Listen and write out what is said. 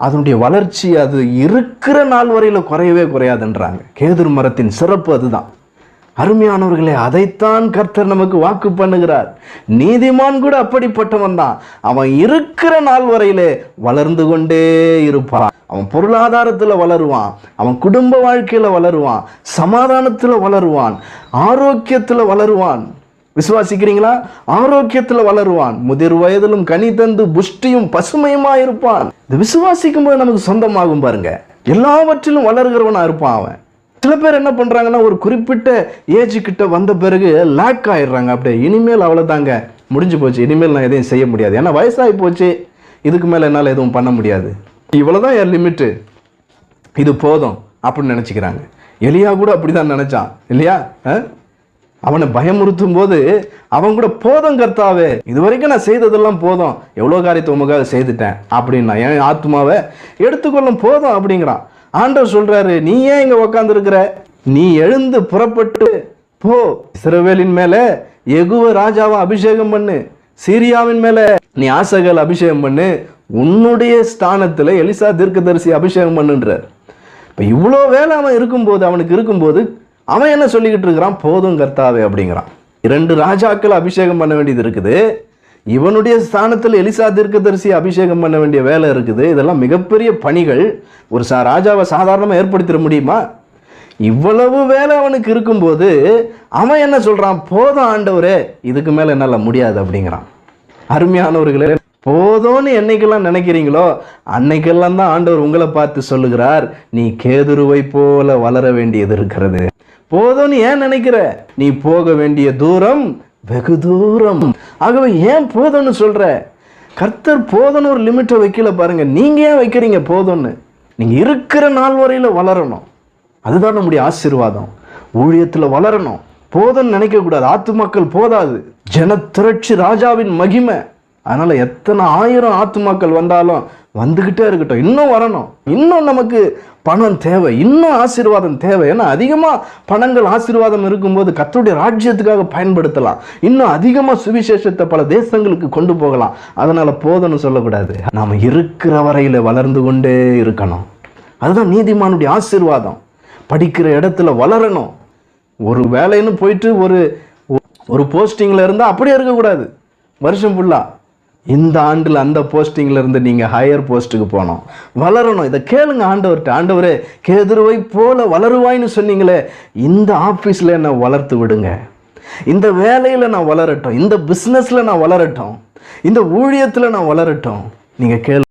அதனுடைய வளர்ச்சி அது இருக்கிற நாள் வரையில் குறையவே குறையாதுன்றாங்க. கேதுரு மரத்தின் சிறப்பு அதுதான். அருமையானவர்களே, அதைத்தான் கர்த்தர் நமக்கு வாக்கு பண்ணுகிறார். நீதிமான் கூட அப்படிப்பட்டவன் தான். அவன் இருக்கிற நாள் வரையிலே வளர்ந்து கொண்டே இருப்பான். அவன் பொருளாதாரத்தில் வளருவான், அவன் குடும்ப வாழ்க்கையில் வளருவான், சமாதானத்தில் வளருவான், ஆரோக்கியத்தில் வளருவான். விசுவாசிக்கிறீங்களா? ஆரோக்கியத்தில் வளருவான், முதிர் வயதிலும் கனி தந்து புஷ்டியும் பசுமையுமா இருப்பான். இது விசுவாசிக்கும் போது நமக்கு சொந்தமாகும் பாருங்க. எல்லாவற்றிலும் வளர்கிறவனா இருப்பான் அவன். சில பேர் என்ன பண்றாங்கன்னா, ஒரு குறிப்பிட்ட ஏஜ் கிட்ட வந்த பிறகு லாக் ஆயிடுறாங்க. அப்படியே இனிமேல் அவ்வளோதாங்க, முடிஞ்சு போச்சு, இனிமேல் நான் எதையும் செய்ய முடியாது, ஏன்னா வயசாகி போச்சு, இதுக்கு மேலே என்னால் எதுவும் பண்ண முடியாது, இவ்வளோதான் என் லிமிட்டு, இது போதும் அப்படின்னு நினச்சிக்கிறாங்க. எலியா கூட அப்படிதான் நினைச்சான் இல்லையா? அவனை பயமுறுத்தும் போது அவன் கூட போதும் கர்த்தாவே, இது வரைக்கும் நான் செய்ததெல்லாம் போதும், எவ்வளோ காரியத்தை உமக்காக செய்துட்டேன் அப்படின்னா என் ஆத்மாவை எடுத்துக்கொள்ளும் போதும் அப்படிங்கிறான். ஆண்டவர் சொல்றாரு, நீ ஏன் இங்க உக்காந்து இருக்கிற? நீ எழுந்து புறப்பட்டு போ, இஸ்ரவேலின் மேல யெகூவா ராஜாவை அபிஷேகம் பண்ணு, சீரியாவின் மேல நீ ஆசகல் அபிஷேகம் பண்ணு, உன்னுடைய ஸ்தானத்துல எலிசா தீர்க்கதரிசி அபிஷேகம் பண்ணுன்றார். இப்ப இவ்வளோ வேலை அவன் இருக்கும்போது, அவனுக்கு இருக்கும்போது அவன் என்ன சொல்லிக்கிட்டு இருக்கிறான்? போதும் கர்த்தாவே அப்படிங்கிறான். 2 ராஜாக்கள் அபிஷேகம் பண்ண வேண்டியது இருக்குது, இவனுடைய ஸ்தானத்தில் எலிசா தீர்க்கதரிசி அபிஷேகம் பண்ண வேண்டிய வேலை இருக்குது. இதெல்லாம் மிகப்பெரிய பணிகள். ஒரு ராஜாவை சாதாரணமாக ஏற்படுத்திட முடியுமா? இவ்வளவு வேலை அவனுக்கு இருக்கும்போது அவன் என்ன சொல்றான்? போதும் ஆண்டவரே, இதுக்கு மேல என்னால் முடியாது அப்படிங்கிறான். அருமையானவர்களே, போதும்னு என்னைக்கெல்லாம் நினைக்கிறீங்களோ அன்னைக்கெல்லாம் தான் ஆண்டவர் உங்களை பார்த்து சொல்லுகிறார், நீ கேதுருவை போல வளர வேண்டியது இருக்கிறது. போதும்னு ஏன் நினைக்கிற? நீ போக வேண்டிய தூரம் வெகு தூரம். ஆகவே ஏன் போதும்னு சொல்ற? கர்த்தர் போதும்னு ஒரு லிமிட்டை வைக்கல பாருங்க. நீங்க ஏன் வைக்கிறீங்க போதும்னு? நீங்க இருக்கிற நாள் வரையில வளரணும், அதுதான் நம்முடைய ஆசீர்வாதம். ஊழியத்துல வளரணும், போதும்னு நினைக்க கூடாது. ஆத்துமாக்கள் போதாது, ஜன திரட்சி ராஜாவின் மகிமை. அதனால எத்தனை 1000 ஆத்துமாக்கள் வந்தாலும் வந்துகிட்டே இருக்கட்டும், இன்னும் வரணும். இன்னும் நமக்கு பணம் தேவை, இன்னும் ஆசீர்வாதம் தேவை. ஏன்னா அதிகமாக பணங்கள் ஆசீர்வாதம் இருக்கும்போது கர்த்தருடைய ராஜ்யத்துக்காக பயன்படுத்தலாம், இன்னும் அதிகமாக சுவிசேஷத்தை பல தேசங்களுக்கு கொண்டு போகலாம். அதனால போதும்னு சொல்லக்கூடாது. நாம் இருக்கிற வரையில வளர்ந்து கொண்டே இருக்கணும். அதுதான் நீதிமானுடைய ஆசீர்வாதம். படிக்கிற இடத்துல வளரணும். ஒரு வேலைன்னு போயிட்டு ஒரு போஸ்டிங்ல இருந்தால் அப்படியே இருக்கக்கூடாது வருஷம் ஃபுல்லா. இந்த ஆண்டில் அந்த போஸ்டிங்ல இருந்து நீங்க ஹையர் போஸ்ட்டுக்கு போனோம், வளரணும். இதை கேளுங்க ஆண்டவர்கிட்ட. ஆண்டவரே, கேதுருவை போல வளருவாய்னு சொன்னீங்களே, இந்த ஆபீஸ்ல என்ன வளர்த்து விடுங்க, இந்த வேலையில நான் வளரட்டும், இந்த பிசினஸ்ல நான் வளரட்டும், இந்த ஊழியத்துல நான் வளரட்டும். நீங்க கேளு.